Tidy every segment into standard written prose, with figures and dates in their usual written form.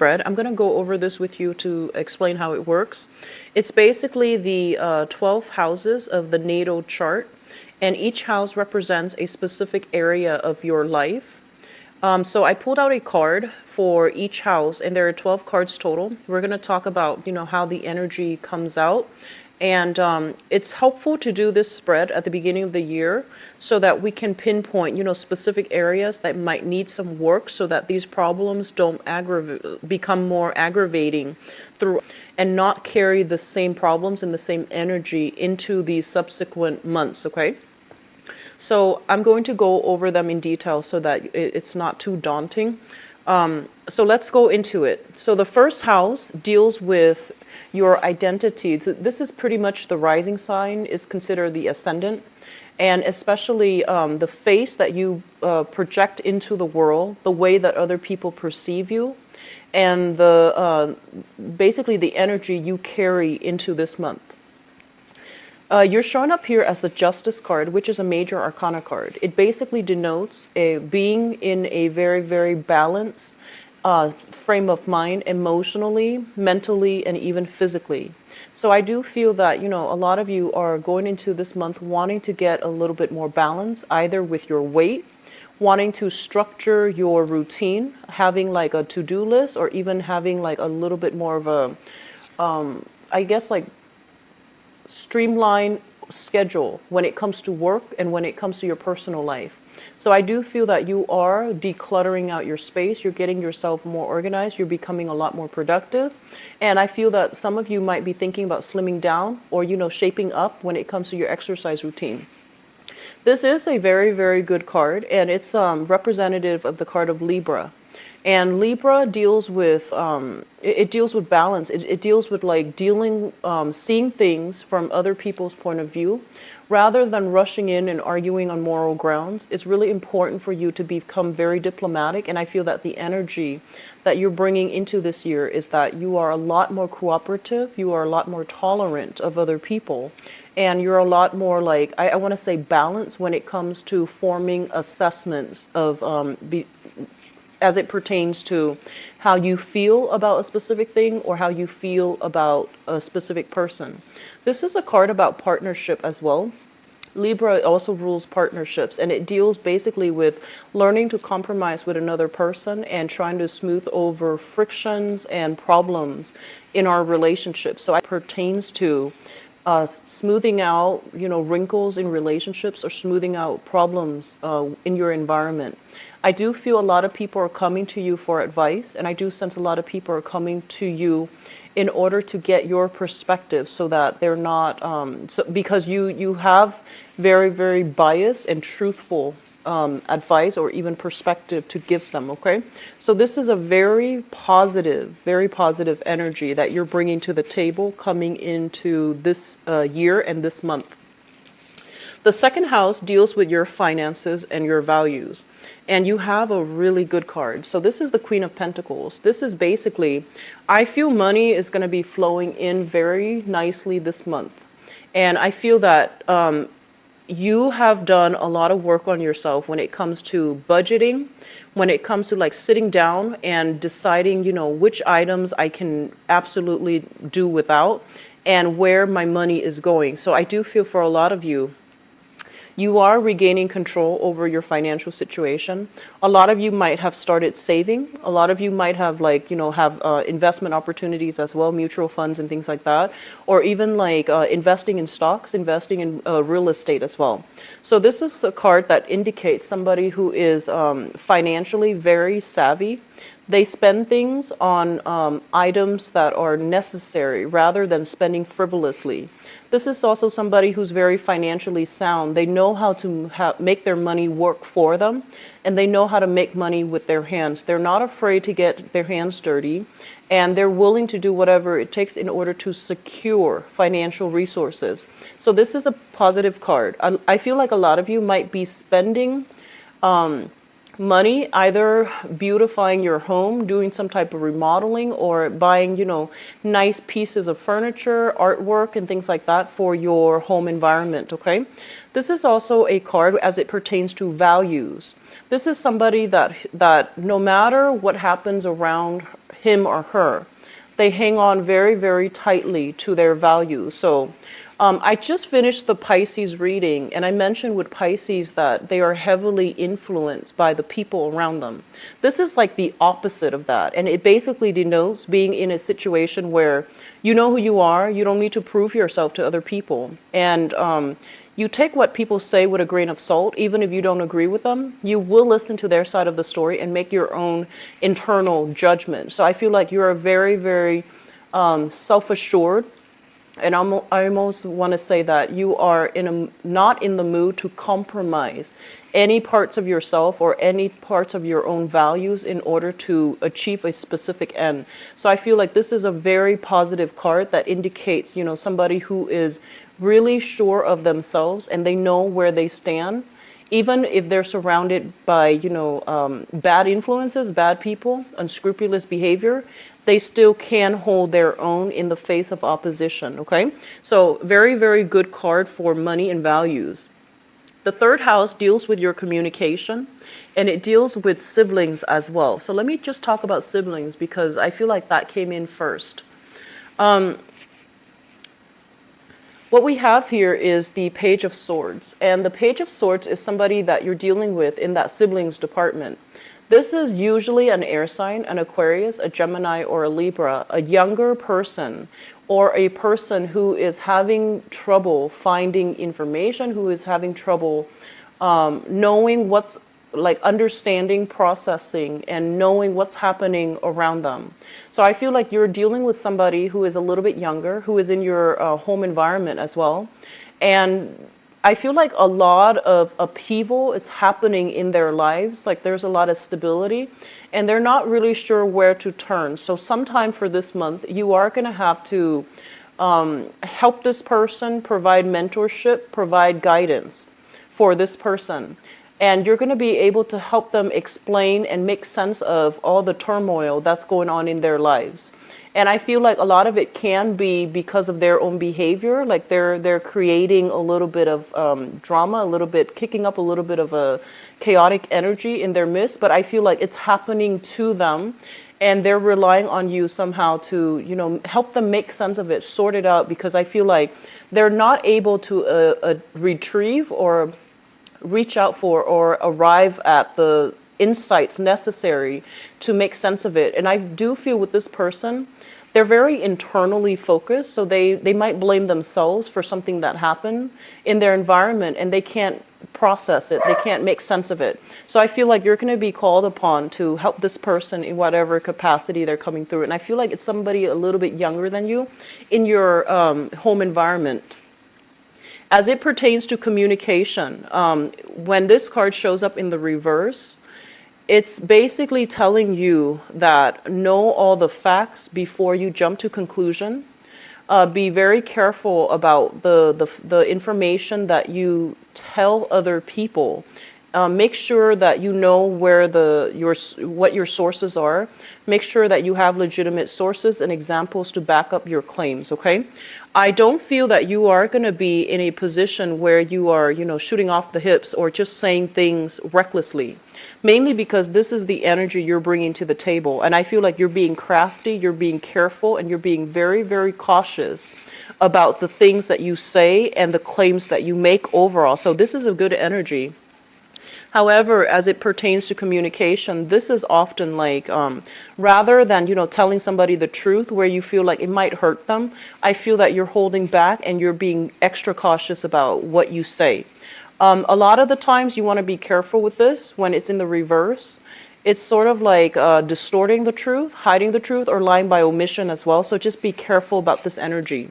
spread. I'm going to go over this with you to explain how it works. It's basically the 12 houses of the natal chart, and each house represents a specific area of your life. So I pulled out a card for each house, and there are 12 cards total. We're going to talk about, how the energy comes out. And it's helpful to do this spread at the beginning of the year so that we can pinpoint, specific areas that might need some work so that these problems don't become more aggravating through and not carry the same problems and the same energy into these subsequent months, okay? So I'm going to go over them in detail so that it's not too daunting. So let's go into it. So the first house deals with your identity. So this is pretty much the rising sign, is considered the ascendant, and especially the face that you project into the world, the way that other people perceive you, and the basically the energy you carry into this month. You're showing up here as the Justice card, which is a major arcana card. It basically denotes being in a very, very balanced frame of mind, emotionally, mentally, and even physically. So I do feel that, a lot of you are going into this month wanting to get a little bit more balance, either with your weight, wanting to structure your routine, having like a to-do list, or even having like a little bit more of a, streamline schedule when it comes to work and when it comes to your personal life. So I do feel that you are decluttering out your space. You're getting yourself more organized. You're becoming a lot more productive. And I feel that some of you might be thinking about slimming down or, shaping up when it comes to your exercise routine. This is a very, very good card, and it's representative of the card of Libra. And Libra deals with it deals with balance. It deals with like seeing things from other people's point of view, rather than rushing in and arguing on moral grounds. It's really important for you to become very diplomatic. And I feel that the energy that you're bringing into this year is that you are a lot more cooperative. You are a lot more tolerant of other people. And you're a lot more like, I want to say balanced when it comes to forming assessments of as it pertains to how you feel about a specific thing or how you feel about a specific person. This is a card about partnership as well. Libra also rules partnerships, and it deals basically with learning to compromise with another person and trying to smooth over frictions and problems in our relationship. So it pertains to smoothing out, wrinkles in relationships or smoothing out problems in your environment. I do feel a lot of people are coming to you for advice, and I do sense a lot of people are coming to you in order to get your perspective so that they're not, because you have very, very biased and truthful advice or even perspective to give them, okay? So this is a very positive energy that you're bringing to the table coming into this year and this month. The second house deals with your finances and your values. And you have a really good card. So this is the Queen of Pentacles. This is basically, I feel money is going to be flowing in very nicely this month. And I feel that you have done a lot of work on yourself when it comes to budgeting, when it comes to like sitting down and deciding, which items I can absolutely do without and where my money is going. So I do feel for a lot of you, you are regaining control over your financial situation. A lot of you might have started saving. A lot of you might have investment opportunities as well, mutual funds and things like that, or even like investing in stocks, investing in real estate as well. So this is a card that indicates somebody who is financially very savvy. They spend things on items that are necessary rather than spending frivolously. This is also somebody who's very financially sound. They know how to make their money work for them, and they know how to make money with their hands. They're not afraid to get their hands dirty, and they're willing to do whatever it takes in order to secure financial resources. So this is a positive card. I feel like a lot of you might be spending money, either beautifying your home, doing some type of remodeling, or buying, nice pieces of furniture, artwork, and things like that for your home environment, okay? This is also a card as it pertains to values. This is somebody that no matter what happens around him or her, they hang on very, very tightly to their values. So I just finished the Pisces reading, and I mentioned with Pisces that they are heavily influenced by the people around them. This is like the opposite of that, and it basically denotes being in a situation where you know who you are, you don't need to prove yourself to other people, and you take what people say with a grain of salt, even if you don't agree with them. You will listen to their side of the story and make your own internal judgment. So I feel like you're a very, very self-assured, and I almost want to say that you are not in the mood to compromise any parts of yourself or any parts of your own values in order to achieve a specific end. So I feel like this is a very positive card that indicates, somebody who is really sure of themselves and they know where they stand. Even if they're surrounded by, bad influences, bad people, unscrupulous behavior, they still can hold their own in the face of opposition, okay? So very, very good card for money and values. The third house deals with your communication, and it deals with siblings as well. So let me just talk about siblings because I feel like that came in first. What we have here is the Page of Swords, and the Page of Swords is somebody that you're dealing with in that siblings department. This is usually an air sign, an Aquarius, a Gemini, or a Libra, a younger person, or a person who is having trouble finding information, who is having trouble knowing what's understanding, processing, and knowing what's happening around them. So I feel like you're dealing with somebody who is a little bit younger, who is in your home environment as well. And I feel like a lot of upheaval is happening in their lives. Like there's a lot of stability and they're not really sure where to turn. So sometime for this month, you are going to have to help this person, provide mentorship, provide guidance for this person. And you're going to be able to help them explain and make sense of all the turmoil that's going on in their lives. And I feel like a lot of it can be because of their own behavior. Like they're creating a little bit of drama, a little bit, kicking up a little bit of a chaotic energy in their midst. But I feel like it's happening to them. And they're relying on you somehow to, help them make sense of it, sort it out. Because I feel like they're not able to retrieve or reach out for or arrive at the insights necessary to make sense of it. And I do feel with this person, they're very internally focused, so they might blame themselves for something that happened in their environment and they can't process it, they can't make sense of it. So I feel like you're going to be called upon to help this person in whatever capacity they're coming through. And I feel like it's somebody a little bit younger than you in your home environment. As it pertains to communication, when this card shows up in the reverse, it's basically telling you that know all the facts before you jump to conclusion. Be very careful about the information that you tell other people. Make sure that you know where what your sources are. Make sure that you have legitimate sources and examples to back up your claims, okay? I don't feel that you are going to be in a position where you are, shooting off the hips or just saying things recklessly. Mainly because this is the energy you're bringing to the table. And I feel like you're being crafty, you're being careful, and you're being very, very cautious about the things that you say and the claims that you make overall. So this is a good energy. However, as it pertains to communication, this is often like, rather than, telling somebody the truth where you feel like it might hurt them, I feel that you're holding back and you're being extra cautious about what you say. A lot of the times you want to be careful with this when it's in the reverse. It's sort of like distorting the truth, hiding the truth, or lying by omission as well. So just be careful about this energy.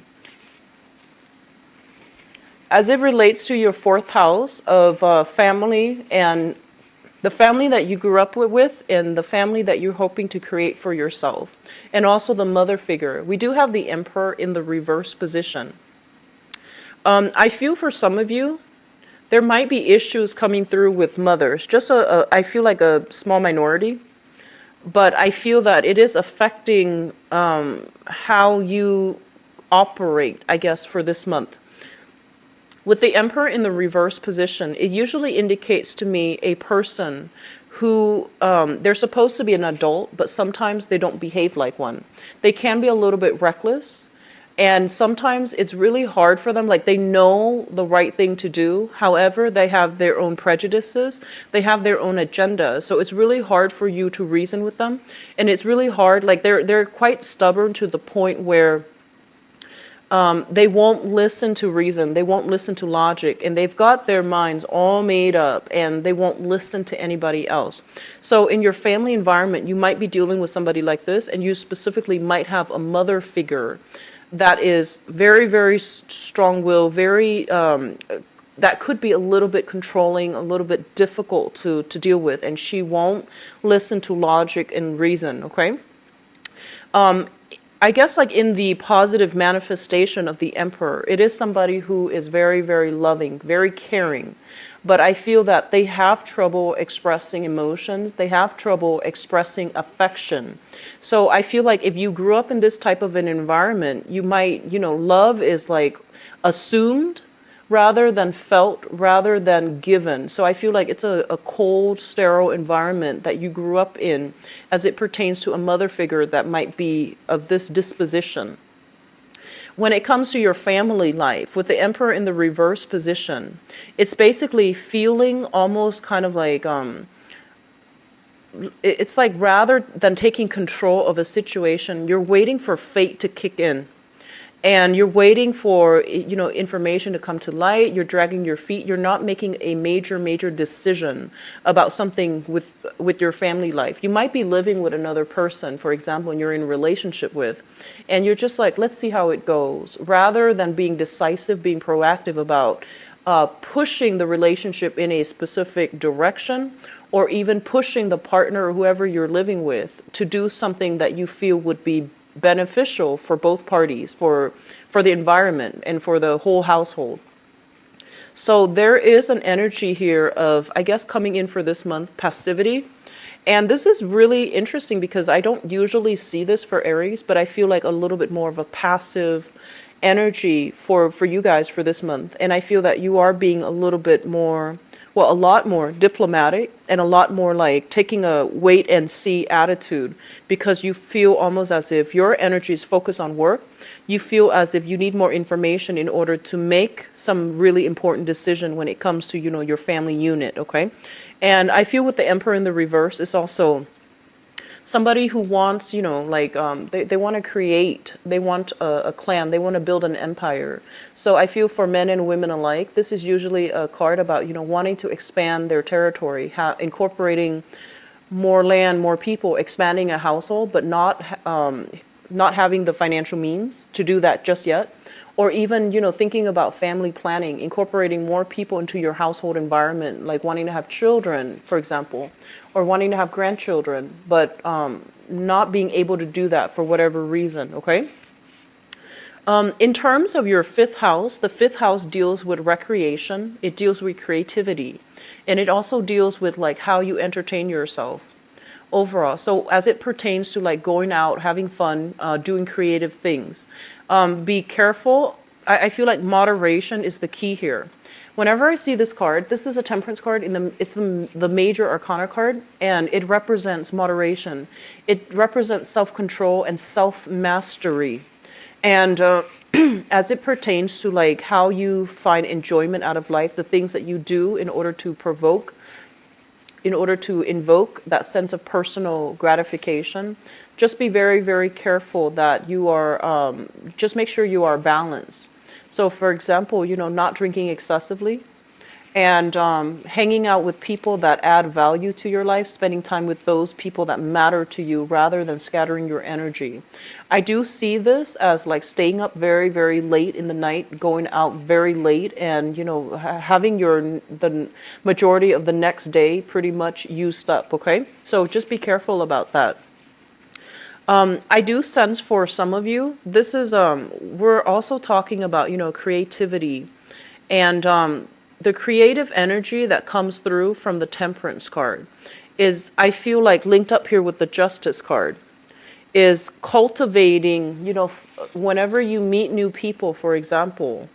As it relates to your fourth house of family and the family that you grew up with and the family that you're hoping to create for yourself, and also the mother figure, we do have the Emperor in the reverse position. I feel for some of you, there might be issues coming through with mothers. Just I feel like a small minority, but I feel that it is affecting how you operate, I guess, for this month. With the Emperor in the reverse position, it usually indicates to me a person who, they're supposed to be an adult, but sometimes they don't behave like one. They can be a little bit reckless, and sometimes it's really hard for them. Like, they know the right thing to do. However, they have their own prejudices. They have their own agenda. So it's really hard for you to reason with them. And it's really hard. Like, they're quite stubborn to the point where they won't listen to reason. They won't listen to logic, and they've got their minds all made up, and they won't listen to anybody else. So in your family environment, you might be dealing with somebody like this, and you specifically might have a mother figure that is very, very strong-willed, very that could be a little bit controlling, a little bit difficult to deal with, and she won't listen to logic and reason. Okay. I guess, like, in the positive manifestation of the Emperor, it is somebody who is very, very loving, very caring. But I feel that they have trouble expressing emotions. They have trouble expressing affection. So I feel like if you grew up in this type of an environment, you might, love is like assumed rather than felt, rather than given. So I feel like it's a cold, sterile environment that you grew up in as it pertains to a mother figure that might be of this disposition. When it comes to your family life, with the Emperor in the reverse position, it's basically feeling almost kind of like, it's like rather than taking control of a situation, you're waiting for fate to kick in. And you're waiting for, information to come to light. You're dragging your feet. You're not making a major decision about something with your family life. You might be living with another person, for example, and you're in a relationship with, and you're just like, let's see how it goes, rather than being decisive, being proactive about pushing the relationship in a specific direction, or even pushing the partner or whoever you're living with to do something that you feel would be beneficial for both parties, for the environment and for the whole household. So there is an energy here of, I guess, coming in for this month, passivity. And this is really interesting because I don't usually see this for Aries, but I feel like a little bit more of a passive energy for you guys for this month. And I feel that you are being a little bit more, a lot more diplomatic and a lot more like taking a wait and see attitude, because you feel almost as if your energy is focused on work. You feel as if you need more information in order to make some really important decision when it comes to, your family unit. Okay. And I feel with the Emperor in the reverse, it's also somebody who wants, they want to create, they want a clan, they want to build an empire. So I feel for men and women alike, this is usually a card about, wanting to expand their territory, incorporating more land, more people, expanding a household, but not having the financial means to do that just yet. Or even, thinking about family planning, incorporating more people into your household environment, like wanting to have children, for example, or wanting to have grandchildren, but not being able to do that for whatever reason, okay? In terms of your fifth house, the fifth house deals with recreation. It deals with creativity. And it also deals with like how you entertain yourself overall. So as it pertains to like going out, having fun, doing creative things, be careful. I feel like moderation is the key here. Whenever I see this card, this is a Temperance card. It's the major arcana card, and it represents moderation. It represents self-control and self-mastery. And as it pertains to like how you find enjoyment out of life, the things that you do in order to invoke that sense of personal gratification, just be very, very careful that you are, just make sure you are balanced. So for example, not drinking excessively, and hanging out with people that add value to your life, spending time with those people that matter to you rather than scattering your energy. I do see this as like staying up very, very late in the night, going out very late, and having the majority of the next day pretty much used up. Okay, so just be careful about that. I do sense for some of you, this is we're also talking about creativity, and the creative energy that comes through from the Temperance card is, I feel like, linked up here with the Justice card, is cultivating, whenever you meet new people, for example,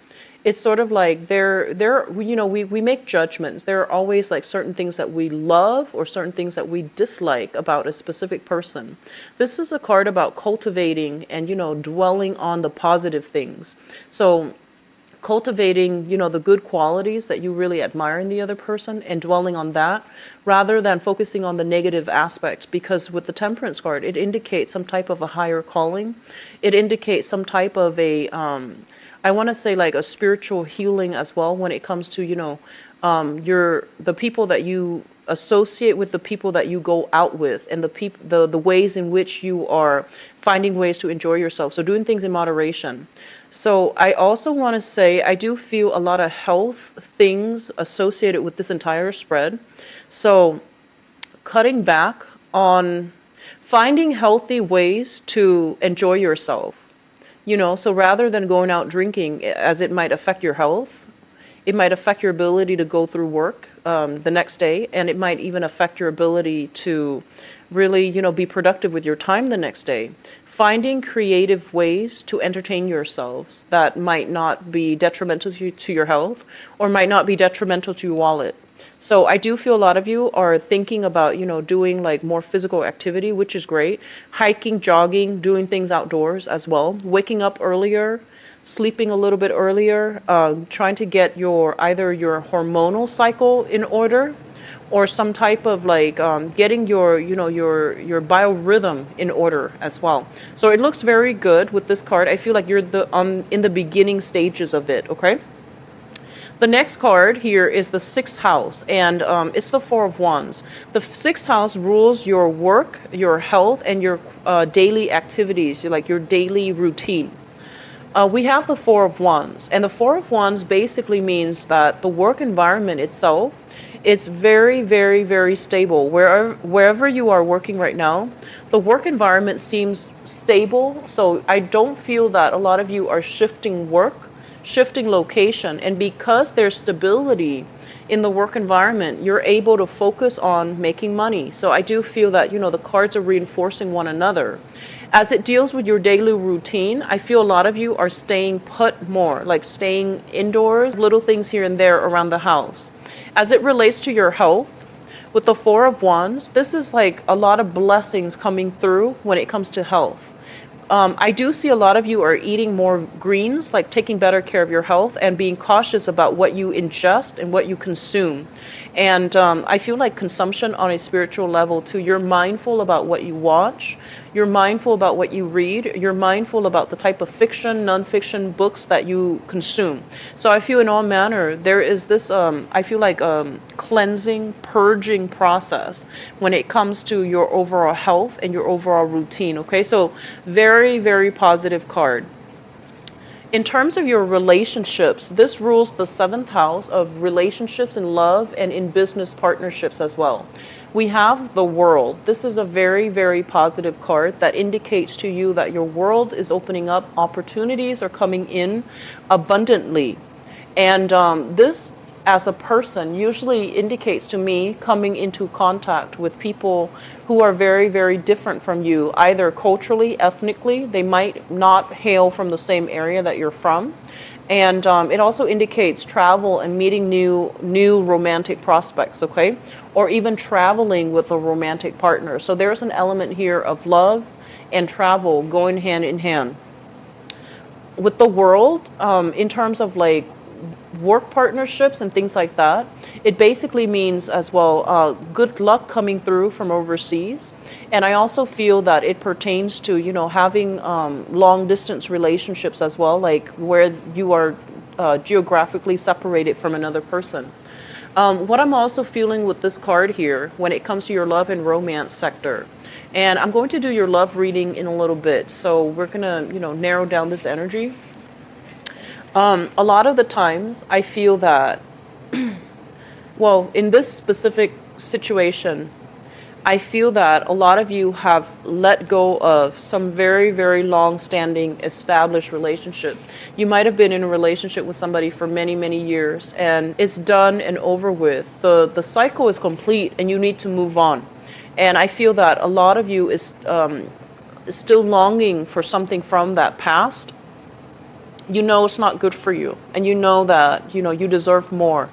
it's sort of like we make judgments. There are always like certain things that we love or certain things that we dislike about a specific person. This is a card about cultivating and, dwelling on the positive things. So cultivating, the good qualities that you really admire in the other person and dwelling on that rather than focusing on the negative aspects. Because with the Temperance card, it indicates some type of a higher calling. It indicates some type of I want to say like a spiritual healing as well when it comes to, the people that you associate with, the people that you go out with, and the ways in which you are finding ways to enjoy yourself. So doing things in moderation. So I also want to say I do feel a lot of health things associated with this entire spread. So cutting back on finding healthy ways to enjoy yourself. So rather than going out drinking, as it might affect your health, it might affect your ability to go through work the next day, and it might even affect your ability to really, be productive with your time the next day. Finding creative ways to entertain yourselves that might not be detrimental to your health or might not be detrimental to your wallet. So I do feel a lot of you are thinking about, doing like more physical activity, which is great. Hiking, jogging, doing things outdoors as well. Waking up earlier, sleeping a little bit earlier, trying to get either your hormonal cycle in order or some type of like getting your biorhythm in order as well. So it looks very good with this card. I feel like you're in the beginning stages of it, okay? The next card here is the 6th house, and it's the 4 of Wands. The 6th house rules your work, your health, and your daily activities, like your daily routine. We have the 4 of Wands, and the 4 of Wands basically means that the work environment itself, it's very, very, very stable. Wherever you are working right now, the work environment seems stable. So I don't feel that a lot of you are shifting location, and because there's stability in the work environment, you're able to focus on making money. So I do feel that, the cards are reinforcing one another. As it deals with your daily routine, I feel a lot of you are staying put more, like staying indoors, little things here and there around the house. As it relates to your health, with the 4 of Wands, this is like a lot of blessings coming through when it comes to health. I do see a lot of you are eating more greens, like taking better care of your health and being cautious about what you ingest and what you consume. And I feel like consumption on a spiritual level too. You're mindful about what you watch. You're mindful about what you read. You're mindful about the type of fiction, nonfiction books that you consume. So I feel in all manner, there is this, I feel like cleansing, purging process when it comes to your overall health and your overall routine. Okay, so very, very positive card. In terms of your relationships, this rules the 7th house of relationships in love and in business partnerships as well. We have the World. This is a very, very positive card that indicates to you that your world is opening up. Opportunities are coming in abundantly. And this, as a person, usually indicates to me coming into contact with people who are very, very different from you, either culturally, ethnically. They might not hail from the same area that you're from. And it also indicates travel and meeting new romantic prospects, okay? Or even traveling with a romantic partner. So there's an element here of love and travel going hand in hand. With the World, in terms of like work partnerships and things like that, it basically means as well good luck coming through from overseas. And I also feel that it pertains to having long distance relationships as well, like where you are geographically separated from another person. What I'm also feeling with this card here when it comes to your love and romance sector, and I'm going to do your love reading in a little bit, so we're gonna narrow down this energy. A lot of the times I feel that, well, in this specific situation, I feel that a lot of you have let go of some very, very long-standing established relationships. You might have been in a relationship with somebody for many, many years, and it's done and over with. The cycle is complete, and you need to move on. And I feel that a lot of you is still longing for something from that past. You know it's not good for you, and you know that you deserve more.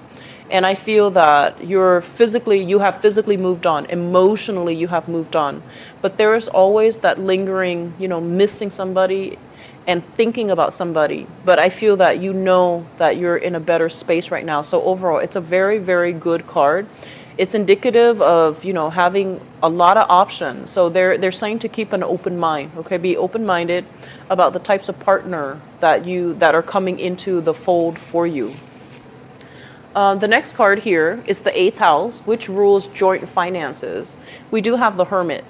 And I feel that you have physically moved on. Emotionally, you have moved on. But there is always that lingering, missing somebody and thinking about somebody. But I feel that you know that you're in a better space right now. So overall, it's a very, very good card. It's indicative of, having a lot of options. So they're saying to keep an open mind, okay? Be open-minded about the types of partner that are coming into the fold for you. The next card here is the 8th house, which rules joint finances. We do have the Hermit.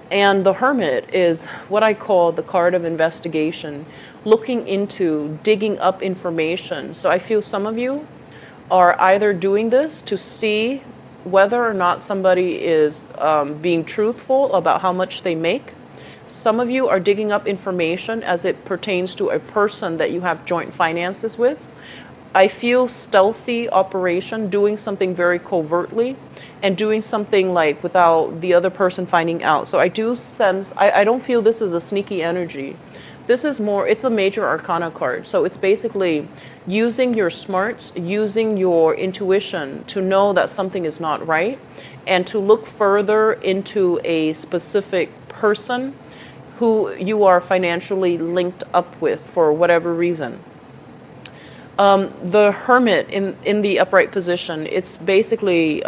And the Hermit is what I call the card of investigation, looking into, digging up information. So I feel some of you are either doing this to see whether or not somebody is being truthful about how much they make. Some of you are digging up information as it pertains to a person that you have joint finances with. I feel stealthy operation, doing something very covertly and doing something like without the other person finding out. So I do sense, I don't feel this is a sneaky energy. This is more, it's a major arcana card. So it's basically using your smarts, using your intuition to know that something is not right and to look further into a specific person who you are financially linked up with for whatever reason. The Hermit in the upright position, it's basically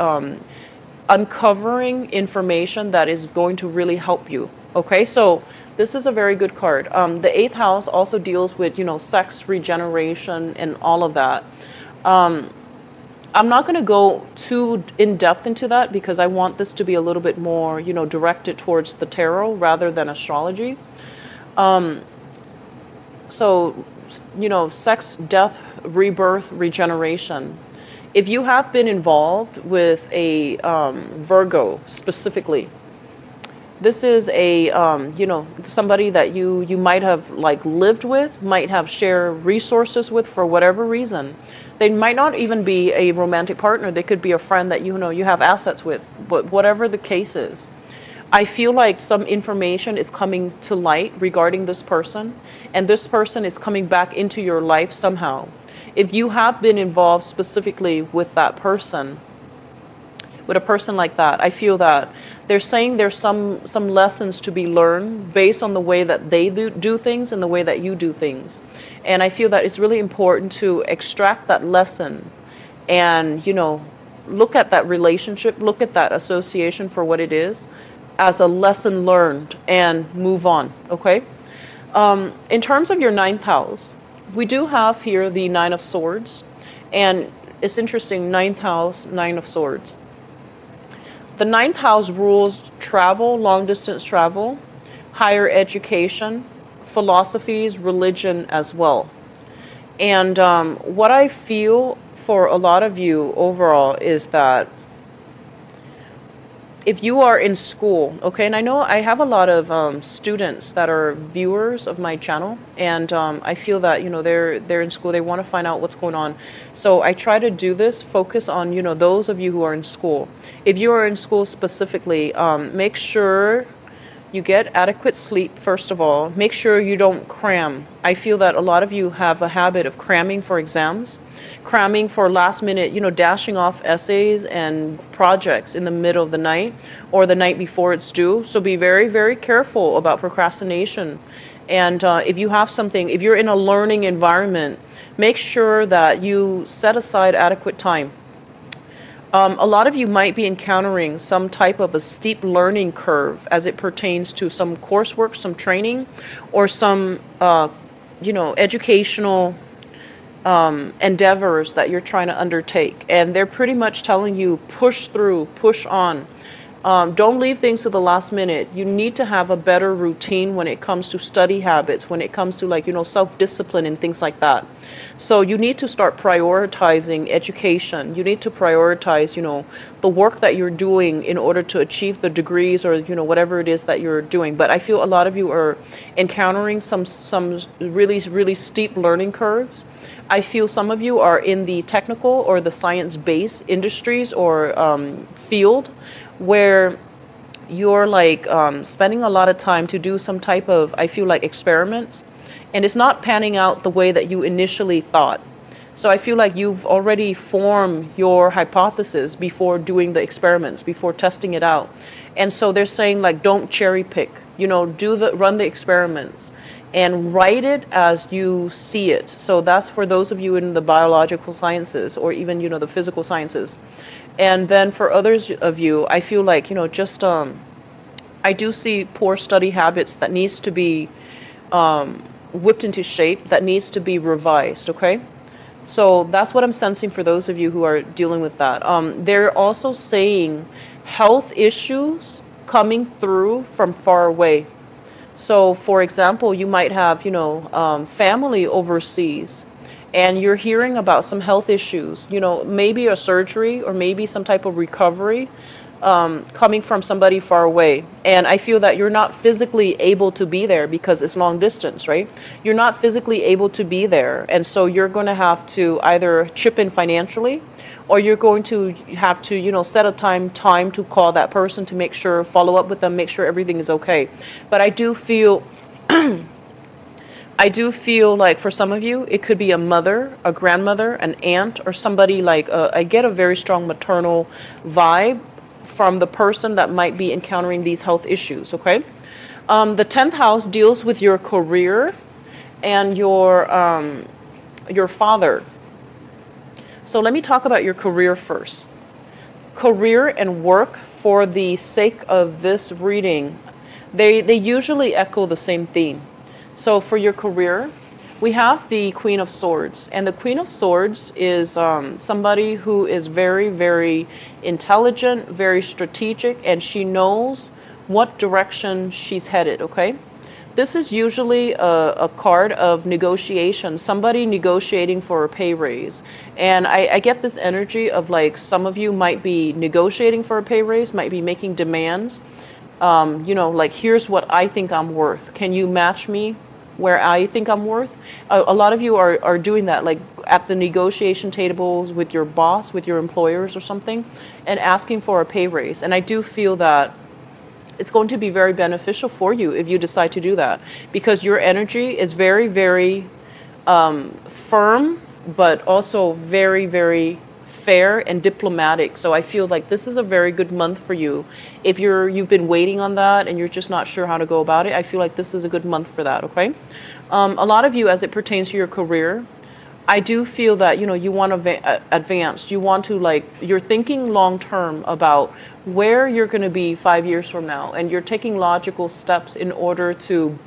uncovering information that is going to really help you. Okay, so this is a very good card. The 8th house also deals with, sex, regeneration, and all of that. I'm not going to go too in depth into that because I want this to be a little bit more, directed towards the tarot rather than astrology. So, sex, death, rebirth, regeneration. If you have been involved with a Virgo specifically, this is a, somebody that you might have lived with, might have shared resources with for whatever reason. They might not even be a romantic partner. They could be a friend that you have assets with, but whatever the case is. I feel like some information is coming to light regarding this person, and this person is coming back into your life somehow. If you have been involved specifically with that person, with a person like that, I feel that they're saying there's some lessons to be learned based on the way that they do things and the way that you do things. And I feel that it's really important to extract that lesson and, look at that relationship, look at that association for what it is, as a lesson learned and move on, okay? In terms of your 9th house, we do have here the 9 of Swords, and it's interesting, 9th house, 9 of Swords. The 9th house rules travel, long distance travel, higher education, philosophies, religion as well. And what I feel for a lot of you overall is that if you are in school, okay, and I know I have a lot of students that are viewers of my channel, and I feel that, they're in school, they want to find out what's going on. So I try to do this, focus on, those of you who are in school. If you are in school specifically, make sure you get adequate sleep, first of all. Make sure you don't cram. I feel that a lot of you have a habit of cramming for exams, cramming for last minute, dashing off essays and projects in the middle of the night or the night before it's due. So be very, very careful about procrastination. And if you have something, if you're in a learning environment, make sure that you set aside adequate time. A lot of you might be encountering some type of a steep learning curve as it pertains to some coursework, some training, or some, educational endeavors that you're trying to undertake. And they're pretty much telling you, push through, push on. Don't leave things to the last minute. You need to have a better routine when it comes to study habits, when it comes to like, self-discipline and things like that. So you need to start prioritizing education. You need to prioritize, the work that you're doing in order to achieve the degrees or, whatever it is that you're doing. But I feel a lot of you are encountering some really, really steep learning curves. I feel some of you are in the technical or the science-based industries or field where you're like spending a lot of time to do some type of, I feel like, experiments, and it's not panning out the way that you initially thought. So I feel like you've already formed your hypothesis before doing the experiments, before testing it out. And so they're saying like, don't cherry pick, run the experiments and write it as you see it. So that's for those of you in the biological sciences or even, the physical sciences. And then for others of you, I feel like, I do see poor study habits that needs to be whipped into shape, that needs to be revised, okay? So that's what I'm sensing for those of you who are dealing with that. They're also saying health issues coming through from far away. So, for example, you might have, family overseas, and you're hearing about some health issues, maybe a surgery or maybe some type of recovery coming from somebody far away. And I feel that you're not physically able to be there because it's long distance, right? You're not physically able to be there. And so you're going to have to either chip in financially, or you're going to have to, set a time to call that person to make sure, follow up with them, make sure everything is okay. But I do feel like for some of you, it could be a mother, a grandmother, an aunt, or somebody like, I get a very strong maternal vibe from the person that might be encountering these health issues, okay? The 10th house deals with your career and your father. So let me talk about your career first. Career and work, for the sake of this reading, they usually echo the same theme. So for your career, we have the Queen of Swords. And the Queen of Swords is somebody who is very, very intelligent, very strategic, and she knows what direction she's headed, okay? This is usually a card of negotiation, somebody negotiating for a pay raise. And I get this energy of like some of you might be negotiating for a pay raise, might be making demands. Like, here's what I think I'm worth. Can you match me where I think I'm worth? A lot of you are doing that, like at the negotiation tables with your boss, with your employers or something, and asking for a pay raise. And I do feel that it's going to be very beneficial for you if you decide to do that, because your energy is very, very firm, but also very, very fair and diplomatic. So I feel like this is a very good month for you. If you've been waiting on that and you're just not sure how to go about it, I feel like this is a good month for that, okay? A lot of you, as it pertains to your career, I do feel that, you want to advance. You want to, you're thinking long term about where you're going to be 5 years from now. And you're taking logical steps in order to,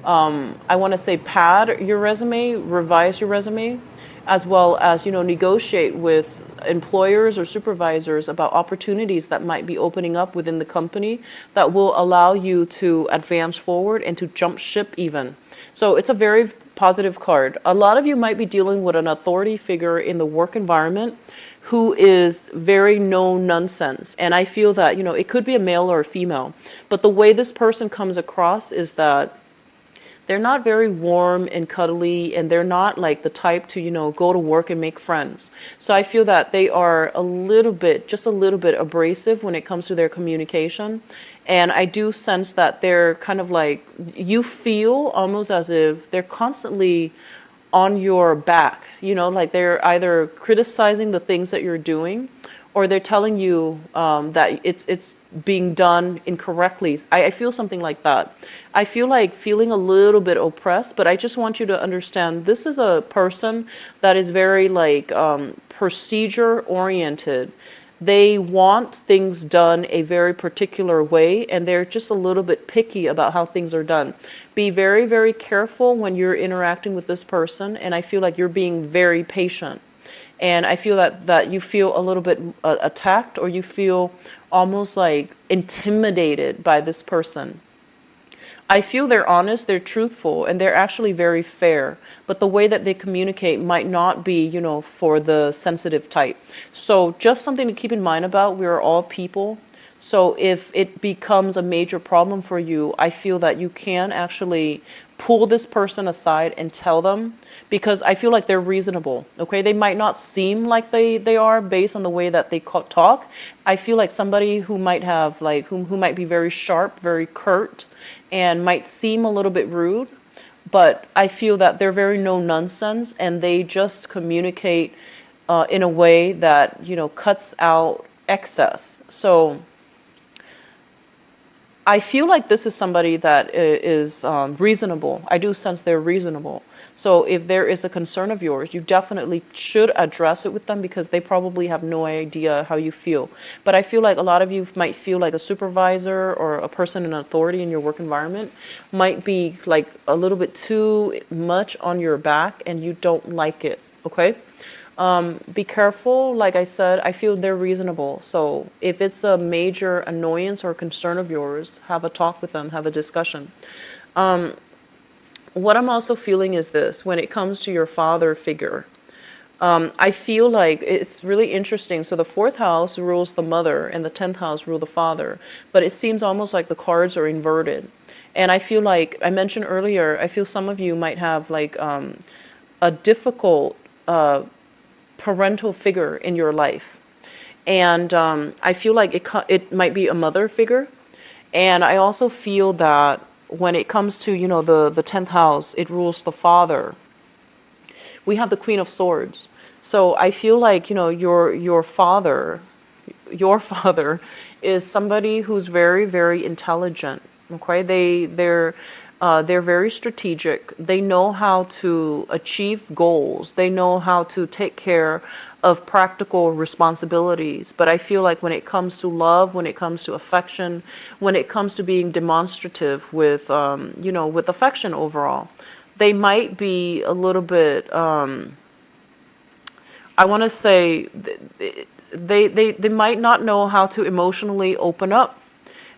I want to say, pad your resume, revise your resume, as well as, negotiate with employers or supervisors about opportunities that might be opening up within the company that will allow you to advance forward and to jump ship even. So it's a very positive card. A lot of you might be dealing with an authority figure in the work environment who is very no nonsense. And I feel that, it could be a male or a female, but the way this person comes across is that they're not very warm and cuddly, and they're not like the type to, go to work and make friends. So I feel that they are just a little bit abrasive when it comes to their communication. And I do sense that they're kind of like, you feel almost as if they're constantly on your back, like they're either criticizing the things that you're doing, or they're telling you that it's being done incorrectly. I feel something like that. I feel like feeling a little bit oppressed, but I just want you to understand this is a person that is very procedure oriented. They want things done a very particular way, and they're just a little bit picky about how things are done. Be very, very careful when you're interacting with this person, and I feel like you're being very patient. And I feel that you feel a little bit attacked, or you feel almost like intimidated by this person. I feel they're honest, they're truthful, and they're actually very fair. But the way that they communicate might not be, for the sensitive type. So just something to keep in mind about, we're all people. So if it becomes a major problem for you, I feel that you can actually pull this person aside and tell them, because I feel like they're reasonable. Okay, they might not seem like they are based on the way that they talk. I feel like somebody who might have like who might be very sharp, very curt, and might seem a little bit rude, but I feel that they're very no nonsense, and they just communicate in a way that cuts out excess. So I feel like this is somebody that is reasonable. I do sense they're reasonable. So if there is a concern of yours, you definitely should address it with them, because they probably have no idea how you feel. But I feel like a lot of you might feel like a supervisor or a person in authority in your work environment might be like a little bit too much on your back, and you don't like it. Okay? Be careful. Like I said, I feel they're reasonable. So if it's a major annoyance or concern of yours, have a talk with them, have a discussion. What I'm also feeling is this: when it comes to your father figure, I feel like it's really interesting. So the 4th house rules the mother and the 10th house rule the father, but it seems almost like the cards are inverted. And I feel like I mentioned earlier, I feel some of you might have like a difficult parental figure in your life, and I feel like it might be a mother figure. And I also feel that when it comes to the 10th house, it rules the father. We have the Queen of Swords, so I feel like your father is somebody who's very, very intelligent. Okay, they're very strategic. They know how to achieve goals. They know how to take care of practical responsibilities. But I feel like when it comes to love, when it comes to affection, when it comes to being demonstrative with, with affection overall, they might be a little bit, I want to say, they might not know how to emotionally open up.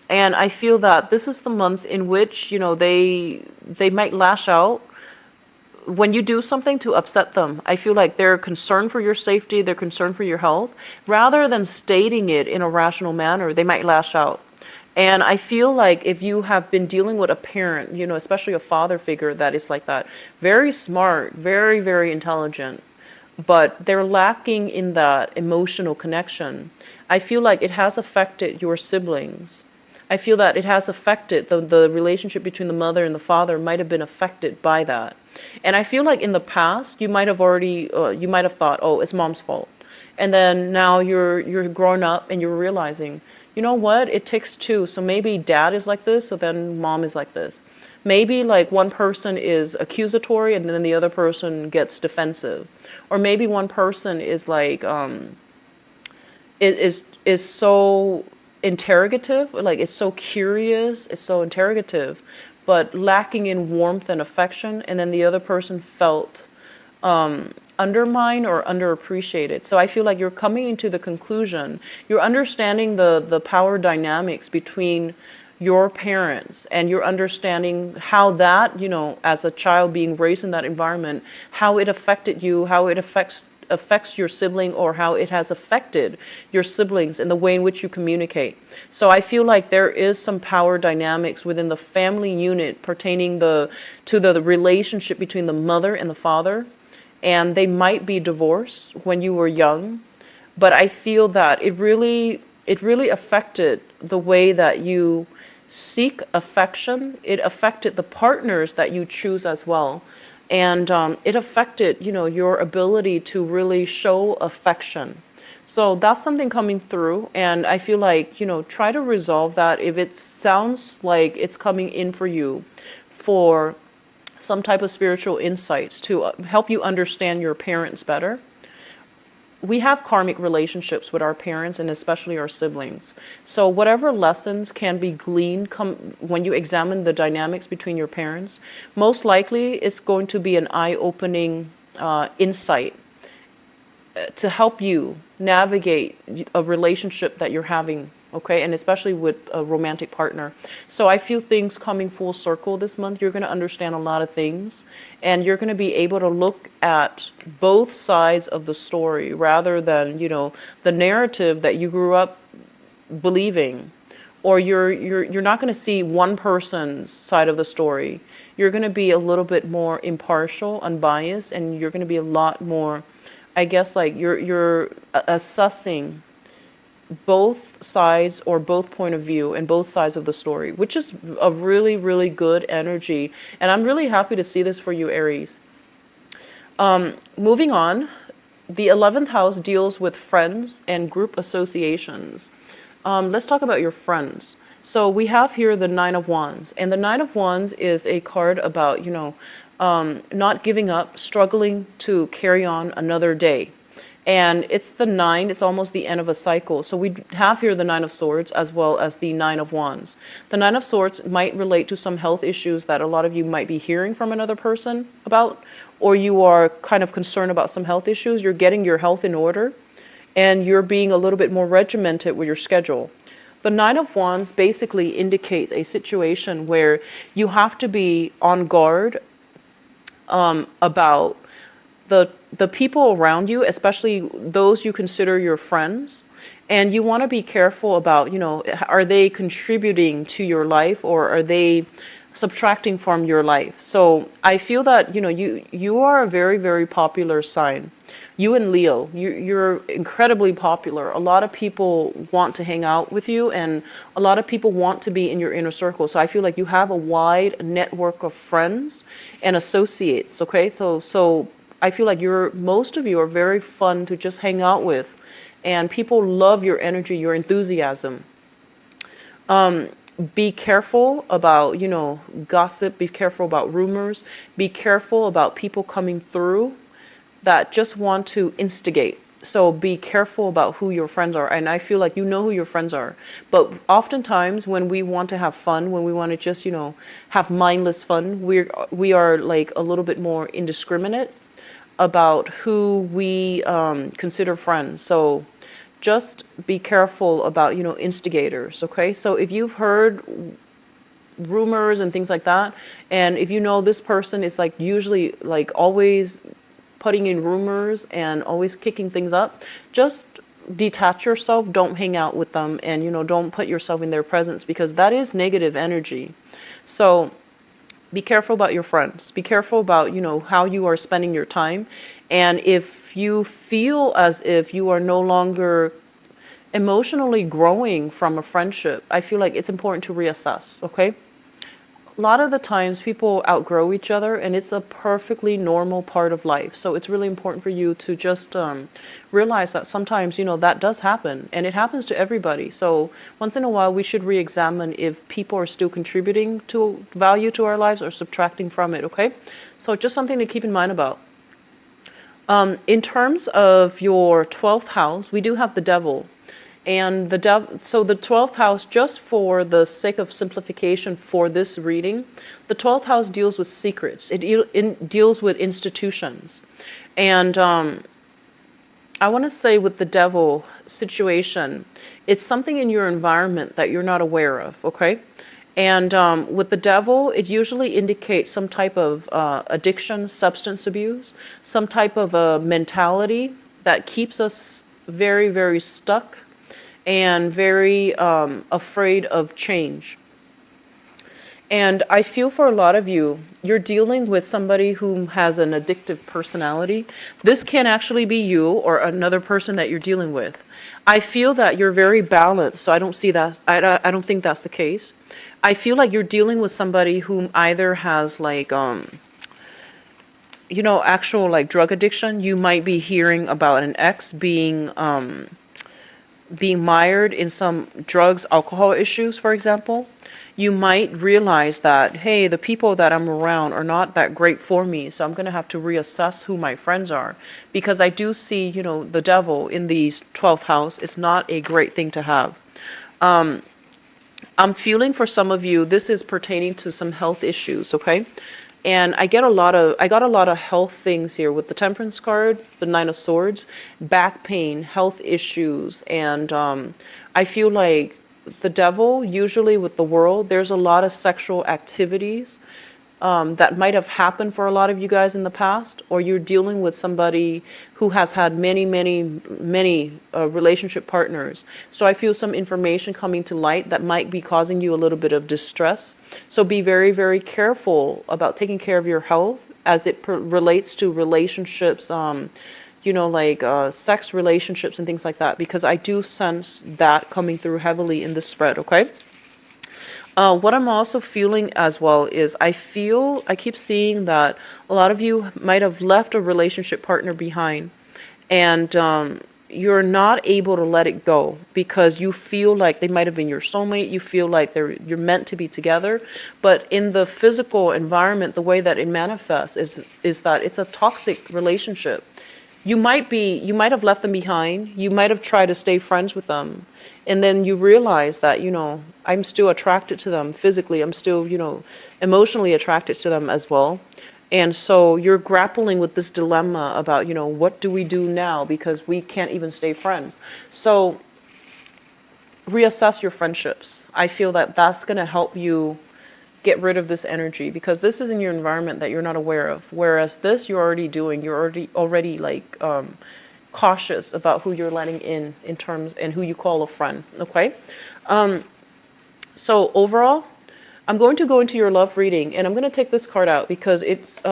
And I feel that this is the month in which, they might lash out when you do something to upset them. I feel like they're concerned for your safety, they're concerned for your health. Rather than stating it in a rational manner, they might lash out. And I feel like if you have been dealing with a parent, especially a father figure that is like that, very smart, very, very intelligent, but they're lacking in that emotional connection, I feel like it has affected your siblings. I feel that it has affected the relationship between the mother and the father might have been affected by that. And I feel like in the past, you might have thought, oh, it's mom's fault. And then now you're growing up and you're realizing, you know what, it takes two. So maybe dad is like this, so then mom is like this. Maybe like one person is accusatory and then the other person gets defensive. Or maybe one person is like, is so interrogative, like it's so curious, it's so interrogative, but lacking in warmth and affection, and then the other person felt undermined or underappreciated. So I feel like you're coming into the conclusion, you're understanding the power dynamics between your parents, and you're understanding how that, as a child being raised in that environment, how it affected you, how it affects your sibling, or how it has affected your siblings in the way in which you communicate. So I feel like there is some power dynamics within the family unit pertaining to the relationship between the mother and the father, and they might be divorced when you were young, but I feel that it really affected the way that you seek affection. It affected the partners that you choose as well. And it affected, your ability to really show affection. So that's something coming through. And I feel like, try to resolve that. If it sounds like it's coming in for you for some type of spiritual insights to help you understand your parents better. We have karmic relationships with our parents and especially our siblings. So whatever lessons can be gleaned when you examine the dynamics between your parents, most likely it's going to be an eye-opening insight to help you navigate a relationship that you're having, okay? And especially with a romantic partner. So I feel things coming full circle this month. You're going to understand a lot of things, and you're going to be able to look at both sides of the story rather than, the narrative that you grew up believing. Or you're not going to see one person's side of the story. You're going to be a little bit more impartial, unbiased, and you're going to be a lot more, I guess, like you're assessing both sides or both point of view and both sides of the story, which is a really, really good energy. And I'm really happy to see this for you, Aries. Moving on, the 11th house deals with friends and group associations. Let's talk about your friends. So we have here the Nine of Wands, and the Nine of Wands is a card about, not giving up, struggling to carry on another day. And it's the 9, it's almost the end of a cycle. So we have here the 9 of Swords as well as the 9 of Wands. The 9 of Swords might relate to some health issues that a lot of you might be hearing from another person about, or you are kind of concerned about some health issues. You're getting your health in order, and you're being a little bit more regimented with your schedule. The Nine of Wands basically indicates a situation where you have to be on guard about the people around you, especially those you consider your friends. And you want to be careful about, are they contributing to your life or are they subtracting from your life? So I feel that, you are a very, very popular sign. You and Leo, you're incredibly popular. A lot of people want to hang out with you, and a lot of people want to be in your inner circle. So I feel like you have a wide network of friends and associates, okay? So I feel like most of you are very fun to just hang out with, and people love your energy, your enthusiasm. Be careful about, gossip. Be careful about rumors. Be careful about people coming through that just want to instigate. So be careful about who your friends are. And I feel like you know who your friends are. But oftentimes when we want to have fun, when we want to just, have mindless fun, we are like a little bit more indiscriminate about who we consider friends. So just be careful about, instigators, okay? So if you've heard rumors and things like that, and if this person is like usually like always putting in rumors and always kicking things up, just detach yourself. Don't hang out with them, and, don't put yourself in their presence, because that is negative energy. So be careful about your friends. Be careful about, how you are spending your time. And if you feel as if you are no longer emotionally growing from a friendship, I feel like it's important to reassess, okay? A lot of the times people outgrow each other, and it's a perfectly normal part of life. So it's really important for you to just realize that sometimes, that does happen, and it happens to everybody. So once in a while, we should re-examine if people are still contributing to value to our lives or subtracting from it, okay? So just something to keep in mind about. In terms of your 12th house, we do have the Devil. And so the 12th house, just for the sake of simplification for this reading, the 12th house deals with secrets. It deals with institutions. And I want to say with the Devil situation, it's something in your environment that you're not aware of, okay? And with the Devil, it usually indicates some type of addiction, substance abuse, some type of a mentality that keeps us very, very stuck and very afraid of change. And I feel for a lot of you, you're dealing with somebody who has an addictive personality. This can actually be you or another person that you're dealing with. I feel that you're very balanced, so I don't see that. I don't think that's the case. I feel like you're dealing with somebody who either has like actual like drug addiction. You might be hearing about an ex being mired in some drugs, alcohol issues, for example. You might realize that, hey, the people that I'm around are not that great for me, so I'm going to have to reassess who my friends are. Because I do see, the Devil in the 12th house is not a great thing to have. I'm feeling for some of you, this is pertaining to some health issues, okay? And I got a lot of health things here with the Temperance card, the Nine of Swords, back pain, health issues, and I feel like the devil, usually with the world, there's a lot of sexual activities that might have happened for a lot of you guys in the past, or you're dealing with somebody who has had many relationship partners. So I feel some information coming to light that might be causing you a little bit of distress. So be very, very careful about taking care of your health as it relates to relationships, like sex relationships and things like that, because I do sense that coming through heavily in this spread, okay? What I'm also feeling as well is I keep seeing that a lot of you might have left a relationship partner behind, and you're not able to let it go because you feel like they might have been your soulmate. You feel like you're meant to be together, but in the physical environment, the way that it manifests is that it's a toxic relationship. You might have left them behind. You might have tried to stay friends with them. And then you realize that, I'm still attracted to them physically. I'm still, emotionally attracted to them as well. And so you're grappling with this dilemma about, what do we do now? Because we can't even stay friends. So reassess your friendships. I feel that that's going to help you get rid of this energy, because this is in your environment that you're not aware of. Whereas this you're already doing. You're already like cautious about who you're letting in terms and who you call a friend. Okay. So overall, I'm going to go into your love reading, and I'm going to take this card out because it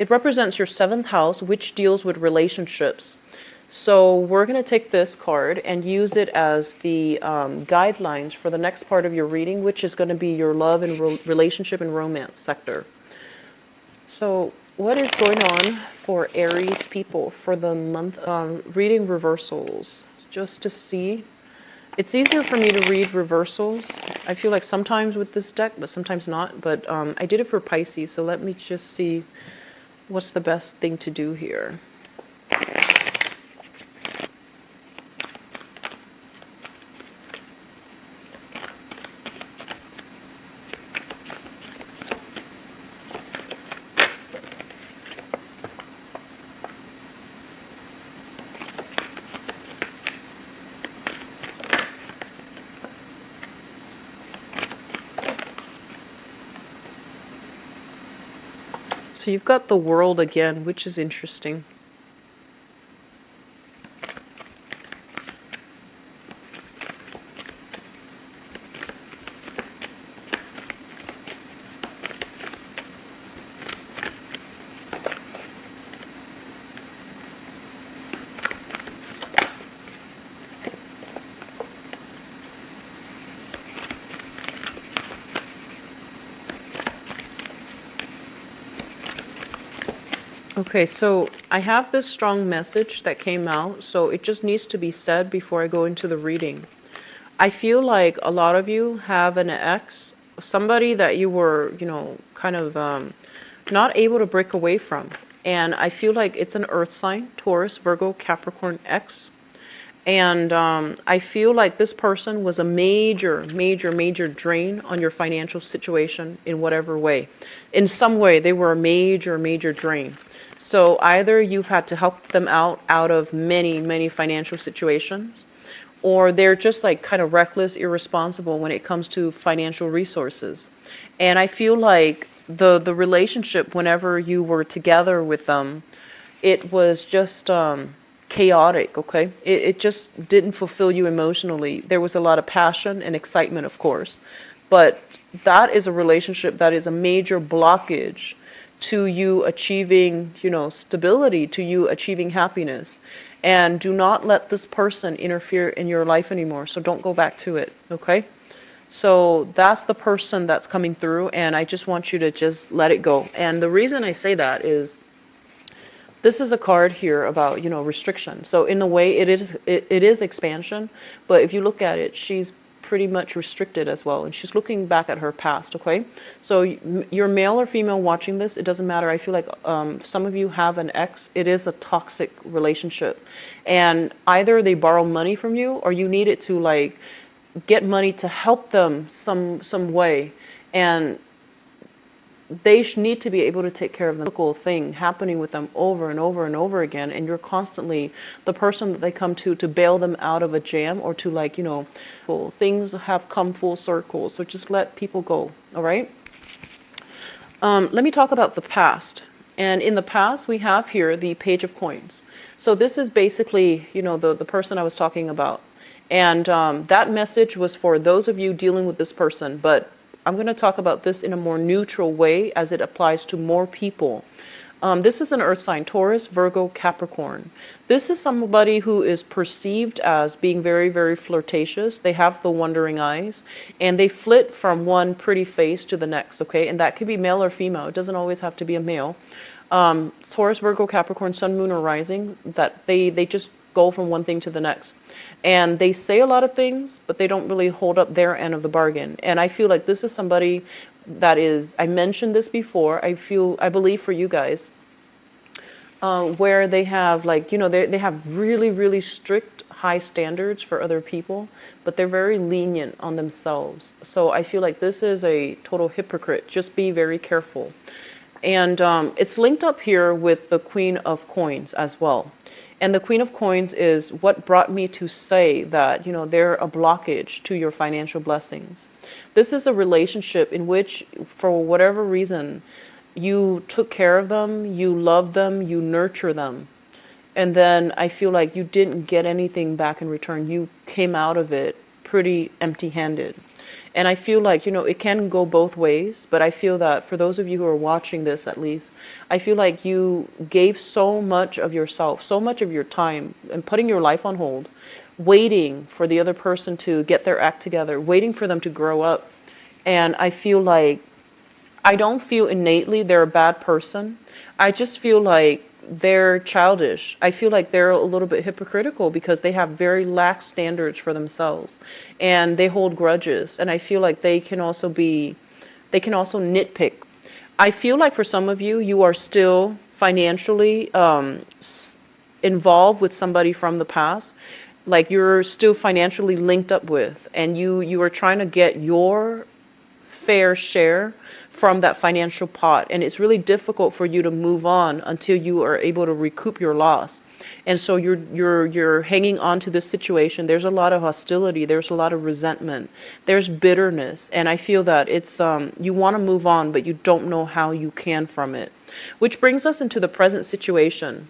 represents your seventh house, which deals with relationships. So we're going to take this card and use it as the guidelines for the next part of your reading, which is going to be your love and relationship and romance sector. So what is going on for Aries people for the month? Reading reversals, just to see. It's easier for me to read reversals. I feel like sometimes with this deck, but sometimes not. But I did it for Pisces, so let me just see what's the best thing to do here. So you've got the World again, which is interesting. Okay, so I have this strong message that came out, so it just needs to be said before I go into the reading. I feel like a lot of you have an ex, somebody that you were, kind of not able to break away from. And I feel like it's an earth sign, Taurus, Virgo, Capricorn, X. And I feel like this person was a major drain on your financial situation in whatever way. In some way, they were a major drain. So either you've had to help them out of many financial situations, or they're just like kind of reckless, irresponsible when it comes to financial resources. And I feel like the relationship, whenever you were together with them, it was just chaotic, okay? It just didn't fulfill you emotionally. There was a lot of passion and excitement, of course, but that is a relationship that is a major blockage to you achieving, stability, to you achieving happiness. And do not let this person interfere in your life anymore. So don't go back to it, okay? So that's the person that's coming through, and I just want you to just let it go. And the reason I say that is this is a card here about, restriction. So in a way, it is expansion, but if you look at it, she's pretty much restricted as well, and she's looking back at her past, okay? So you're male or female watching this, it doesn't matter. I feel like some of you have an ex. It is a toxic relationship, and either they borrow money from you, or you need it to like get money to help them some way, and they need to be able to take care of the typical thing happening with them over and over and over again, and you're constantly the person that they come to bail them out of a jam, or to, like, well, things have come full circle, so just let people go. All right. Let me talk about the past. And in the past, we have here the Page of Coins. So this is basically, the person I was talking about. And that message was for those of you dealing with this person. But I'm going to talk about this in a more neutral way as it applies to more people. This is an earth sign: Taurus, Virgo, Capricorn. This is somebody who is perceived as being very, very flirtatious. They have the wandering eyes, and they flit from one pretty face to the next, okay? And that could be male or female. It doesn't always have to be a male. Taurus, Virgo, Capricorn, Sun, Moon, or Rising, that they just go from one thing to the next. And they say a lot of things, but they don't really hold up their end of the bargain. And I feel like this is somebody that is, I mentioned this before, I believe for you guys, where they have, like, they have really, really strict high standards for other people, but they're very lenient on themselves. So I feel like this is a total hypocrite. Just be very careful. And it's linked up here with the Queen of Coins as well. And the Queen of Coins is what brought me to say that, they're a blockage to your financial blessings. This is a relationship in which, for whatever reason, you took care of them, you loved them, you nurture them. And then I feel like you didn't get anything back in return. You came out of it pretty empty-handed. And I feel like, it can go both ways, but I feel that for those of you who are watching this, at least, I feel like you gave so much of yourself, so much of your time, and putting your life on hold, waiting for the other person to get their act together, waiting for them to grow up. And I feel like, I don't feel innately they're a bad person. I just feel like they're childish. I feel like they're a little bit hypocritical because they have very lax standards for themselves, and they hold grudges. And I feel like they can also nitpick. I feel like for some of you, you are still financially involved with somebody from the past, like you're still financially linked up with, and you are trying to get your fair share from that financial pot, and it's really difficult for you to move on until you are able to recoup your loss. And so you're hanging on to this situation. There's a lot of hostility, there's a lot of resentment, there's bitterness, and I feel that it's you want to move on, but you don't know how you can from it. Which brings us into the present situation.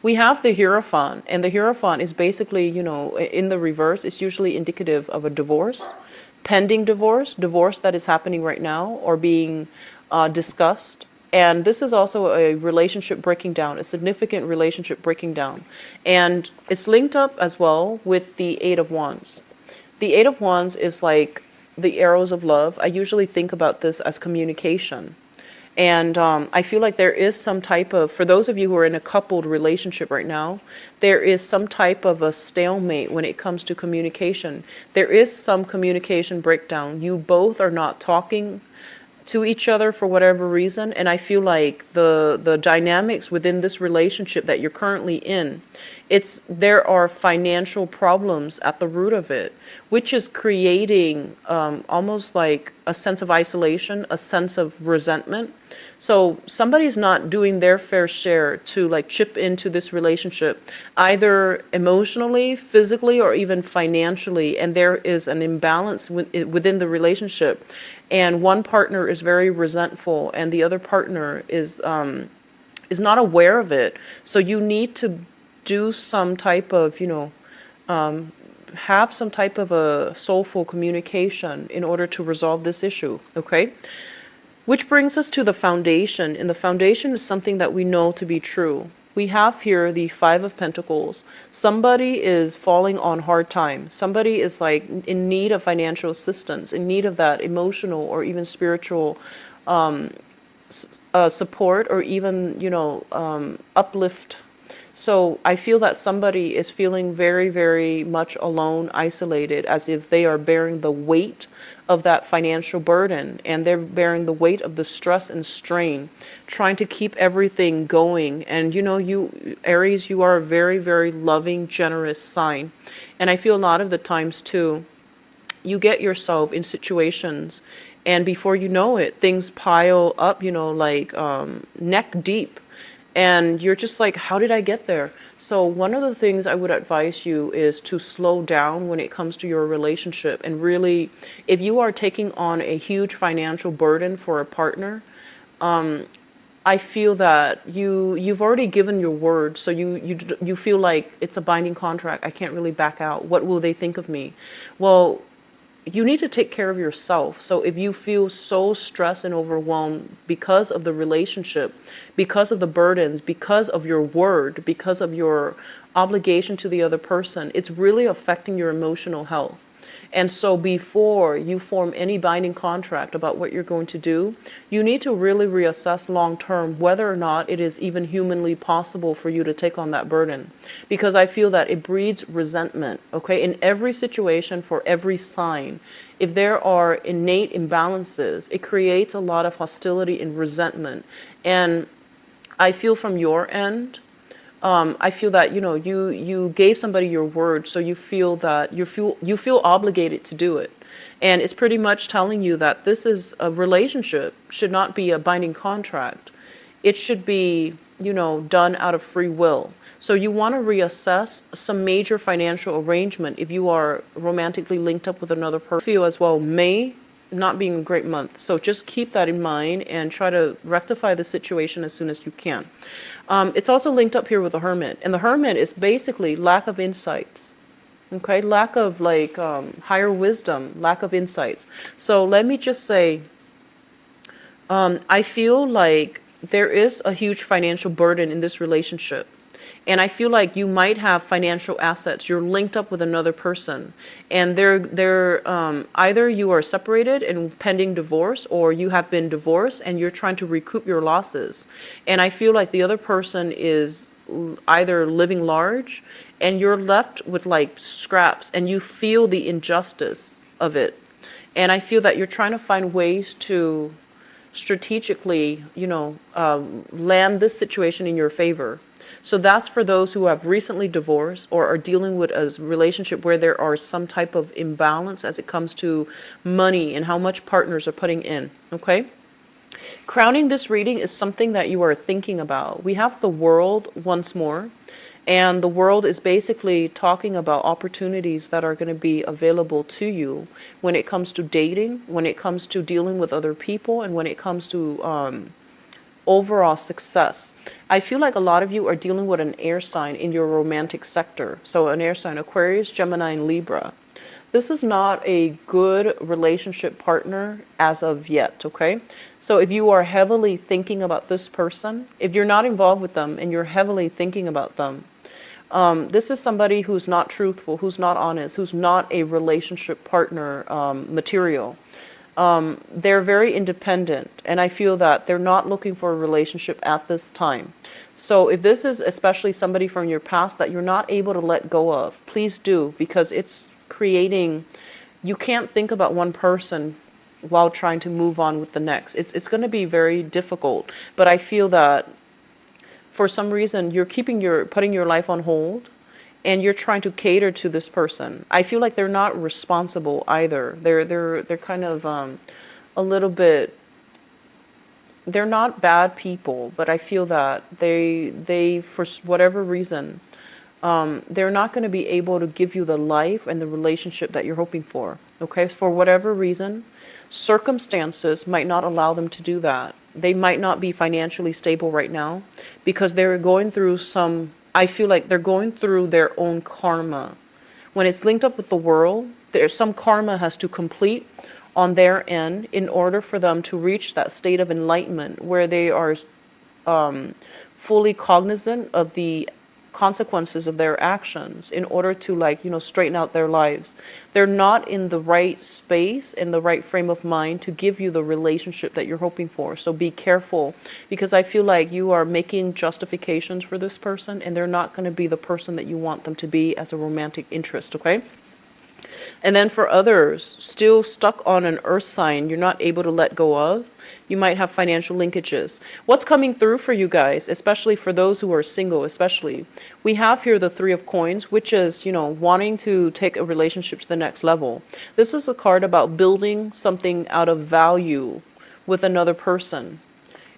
We have the Hierophant, and the Hierophant is basically, in the reverse, it's usually indicative of a divorce, pending divorce that is happening right now, or being discussed. And this is also a relationship breaking down, a significant relationship breaking down. And it's linked up as well with the Eight of Wands. The Eight of Wands is like the arrows of love. I usually think about this as communication. And I feel like there is some type of, for those of you who are in a coupled relationship right now, there is some type of a stalemate when it comes to communication. There is some communication breakdown. You both are not talking to each other for whatever reason. And I feel like the dynamics within this relationship that you're currently in, there are financial problems at the root of it, which is creating almost like a sense of isolation, a sense of resentment. So somebody's not doing their fair share to like chip into this relationship, either emotionally, physically, or even financially. And there is an imbalance within the relationship. And one partner is very resentful, and the other partner is not aware of it. So you need to do some type of, have some type of a soulful communication in order to resolve this issue, okay? Which brings us to the foundation, and the foundation is something that we know to be true. We have here the Five of Pentacles. Somebody is falling on hard times. Somebody is like in need of financial assistance, in need of that emotional or even spiritual support, or even, uplift. So I feel that somebody is feeling very, very much alone, isolated, as if they are bearing the weight of that financial burden, and they're bearing the weight of the stress and strain, trying to keep everything going. And you, Aries, you are a very, very loving, generous sign. And I feel a lot of the times too, you get yourself in situations And before you know it, things pile up, like neck deep. And you're just like, how did I get there? So one of the things I would advise you is to slow down when it comes to your relationship. And really, if you are taking on a huge financial burden for a partner, I feel that you've already given your word, so you feel like it's a binding contract. I can't really back out. What will they think of me? Well, you need to take care of yourself. So if you feel so stressed and overwhelmed because of the relationship, because of the burdens, because of your word, because of your obligation to the other person, it's really affecting your emotional health. And so before you form any binding contract about what you're going to do, you need to really reassess long term whether or not it is even humanly possible for you to take on that burden. Because I feel that it breeds resentment, okay? In every situation, for every sign, if there are innate imbalances, it creates a lot of hostility and resentment. And I feel from your end, I feel that you gave somebody your word, so you feel that you feel obligated to do it, and it's pretty much telling you that this is a relationship should not be a binding contract. It should be done out of free will. So you want to reassess some major financial arrangement if you are romantically linked up with another person. Feel as well May not being a great month. So just keep that in mind and try to rectify the situation as soon as you can. It's also linked up here with the Hermit. And the Hermit is basically lack of insights. Okay, lack of higher wisdom, lack of insights. So let me just say, I feel like there is a huge financial burden in this relationship. And I feel like you might have financial assets. You're linked up with another person, and they're either you are separated and pending divorce, or you have been divorced and you're trying to recoup your losses. And I feel like the other person is either living large, and you're left with like scraps, and you feel the injustice of it. And I feel that you're trying to find ways to strategically, land this situation in your favor. So that's for those who have recently divorced or are dealing with a relationship where there are some type of imbalance as it comes to money and how much partners are putting in. Okay? Crowning this reading is something that you are thinking about. We have the World once more, and the World is basically talking about opportunities that are going to be available to you when it comes to dating, when it comes to dealing with other people, and when it comes to overall success. I feel like a lot of you are dealing with an air sign in your romantic sector. So an air sign, Aquarius, Gemini, and Libra. This is not a good relationship partner as of yet, okay? So if you are heavily thinking about this person, if you're not involved with them and you're heavily thinking about them, this is somebody who's not truthful, who's not honest, who's not a relationship partner material. They're very independent, and I feel that they're not looking for a relationship at this time. So if this is especially somebody from your past that you're not able to let go of, please do, because it's creating, you can't think about one person while trying to move on with the next. It's going to be very difficult, but I feel that for some reason you're putting your life on hold, and you're trying to cater to this person. I feel like they're not responsible either. They're kind of a little bit. They're not bad people, but I feel that they for whatever reason, they're not going to be able to give you the life and the relationship that you're hoping for. Okay, for whatever reason, circumstances might not allow them to do that. They might not be financially stable right now because they're going through I feel like they're going through their own karma. When it's linked up with the World, there's some karma has to complete on their end in order for them to reach that state of enlightenment where they are fully cognizant of the consequences of their actions in order to straighten out their lives. They're not in the right space, in the right frame of mind to give you the relationship that you're hoping for. So be careful, because I feel like you are making justifications for this person and they're not going to be the person that you want them to be as a romantic interest, okay? And then for others, still stuck on an earth sign you're not able to let go of, you might have financial linkages. What's coming through for you guys, especially for those who are single, especially, we have here the Three of Coins, which is, wanting to take a relationship to the next level. This is a card about building something out of value with another person.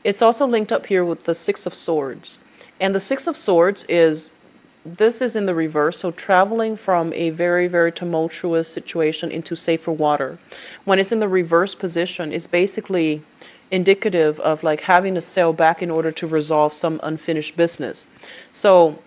It's also linked up here with the Six of Swords. And the Six of Swords this is in the reverse, so traveling from a very, very tumultuous situation into safer water. When it's in the reverse position, it's basically indicative of like having to sail back in order to resolve some unfinished business. So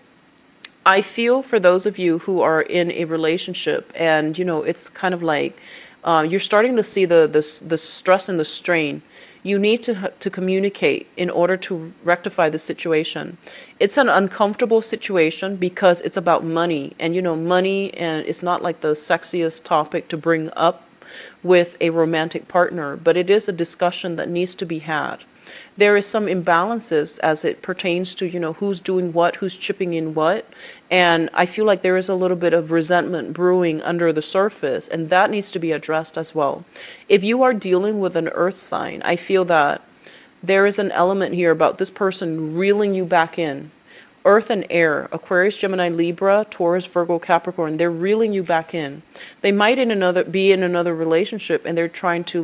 I feel for those of you who are in a relationship and, it's kind of like you're starting to see the stress and the strain. You need to communicate in order to rectify the situation. It's an uncomfortable situation because it's about money. And, money, and it's not like the sexiest topic to bring up with a romantic partner, but it is a discussion that needs to be had. There is some imbalances as it pertains to, who's doing what, who's chipping in what. And I feel like there is a little bit of resentment brewing under the surface, and that needs to be addressed as well. If you are dealing with an earth sign, I feel that there is an element here about this person reeling you back in. Earth and air, Aquarius, Gemini, Libra, Taurus, Virgo, Capricorn, they're reeling you back in. They might be in another relationship and they're trying to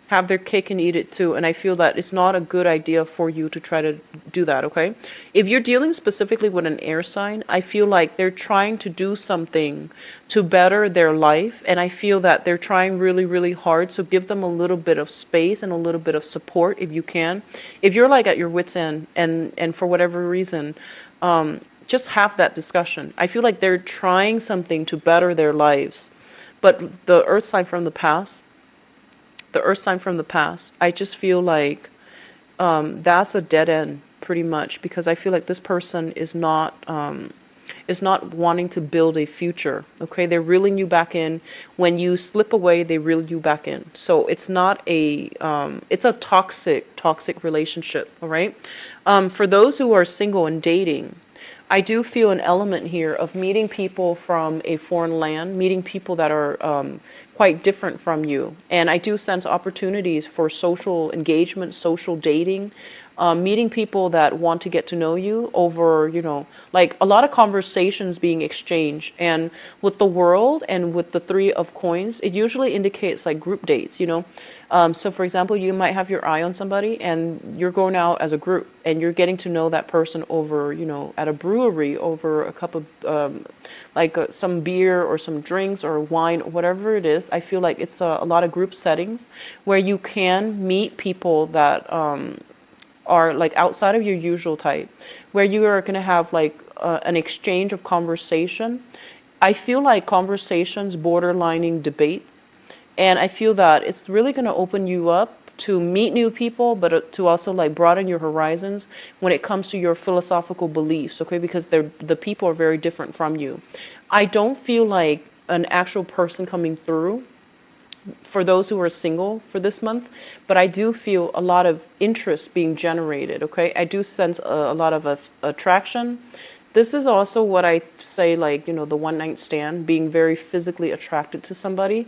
have their cake and eat it too. And I feel that it's not a good idea for you to try to do that, okay? If you're dealing specifically with an air sign, I feel like they're trying to do something to better their life. And I feel that they're trying really, really hard. So give them a little bit of space and a little bit of support if you can. If you're like at your wit's end and for whatever reason, just have that discussion. I feel like they're trying something to better their lives. But the earth sign from the past, I just feel like that's a dead end pretty much, because I feel like this person is not wanting to build a future. Okay, they're reeling you back in. When you slip away, they reel you back in. So it's not it's a toxic relationship. All right. For those who are single and dating, I do feel an element here of meeting people from a foreign land, meeting people that are quite different from you. And I do sense opportunities for social engagement, social dating, meeting people that want to get to know you over, like a lot of conversations being exchanged. And with the world and with the Three of Coins, it usually indicates like group dates, So for example, you might have your eye on somebody and you're going out as a group and you're getting to know that person over, at a brewery, over a cup of some beer or some drinks or wine, whatever it is. I feel like it's a lot of group settings where you can meet people that are like outside of your usual type, where you are going to have like an exchange of conversation. I feel like conversations borderlining debates, and I feel that it's really going to open you up to meet new people, but to also like broaden your horizons when it comes to your philosophical beliefs, okay? Because the people are very different from you. I don't feel like an actual person coming through for those who are single for this month, but I do feel a lot of interest being generated, okay? I do sense a lot of attraction. This is also what I say, like, the one night stand, being very physically attracted to somebody,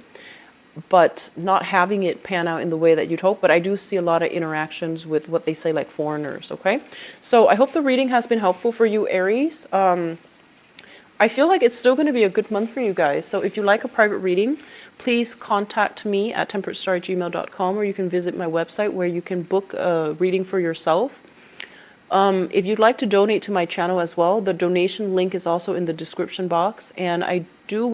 but not having it pan out in the way that you'd hope. But I do see a lot of interactions with what they say, like foreigners, okay? So I hope the reading has been helpful for you, Aries. I feel like it's still going to be a good month for you guys. So if you like a private reading, please contact me at temperatestar@gmail.com, or you can visit my website where you can book a reading for yourself. If you'd like to donate to my channel as well, the donation link is also in the description box. And I do